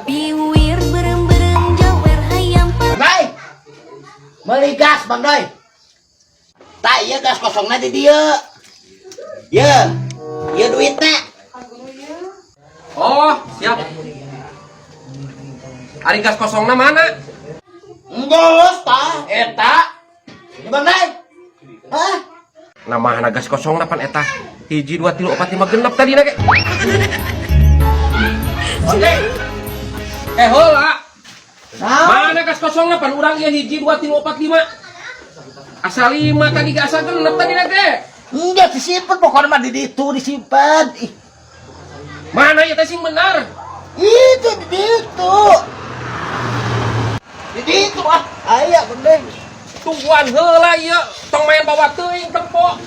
Biwir berem-berem jawer hayam Bang Doy, meuli gas Bang Doy. Tak ieu gas kosongna di dieu. Ieu duitna. Oh, siap. Ari gas kosongna mana? Geus tah eta. Di Bang Doy. Hah? Nama gas kosongna pan eta. 1 2 3 4 5 genep tadi ge. Oke. Heula. Mana gas kosongna pan urang ieu 1 2 3 4 5. Asal 5 tadi ge asa genep tadi ge. Enggak disimpen pokoknya mah di ditu disimpen. Ih, Mana ieu teh sing bener? itu di ditu. Di ditu ah. Aya Bang Doy. Tungguan heula ieu tong main bawa teuing tempo.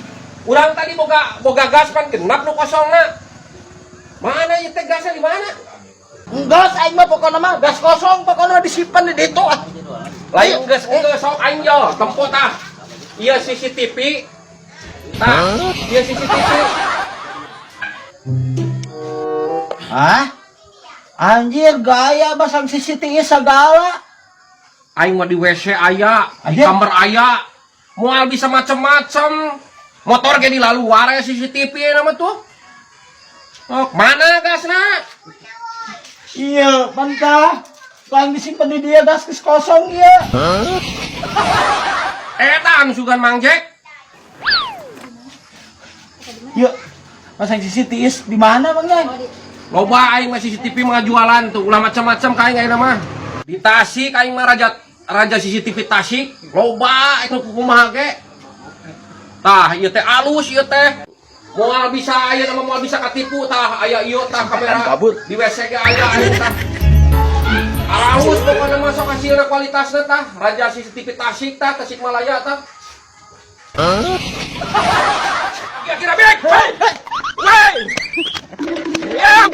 Urang tadi boga gas pan genep nu kosongna. Mana ieu teh gasna di mana? Gas aing mah pokoknya mah gas kosong pokoknya disimpen di ditu ah. Lain geus sok aing yo tempo tah. Ieu CCTV. Tah, ieu CCTV. Hah? Anjir gaya pasang CCTV segala. Aing mah di WC aya, di Aya? kamar aya. Moal bisa macem-macem. Motor ge di laluar aya CCTV nama tuh. Oh, mana gasna? Iya, bantah. Lang disimpan di dia gas kosong ya. Eta anu sugan Mang Jack. Yuk, pasang CCTV di mana Bang Doy? Loba aing mah CCTV mah jualan tuh, ulah macam-macam ka aing ayeuna mah. Di Tasik aing mah raja CCTV Tasik. Loba itu kumaha ge. Tah, ieu teh alus ieu teh. Moal bisa ayeuna mah moal bisa katipu tah aya ieu tah kamera. Di WC ge aya ayeuna tah. Alus pokona mah sok hasilna kualitasna tah. Raja CCTV Tasik tah, Tasikmalaya tah. Ya kira bek. Hei. Ya.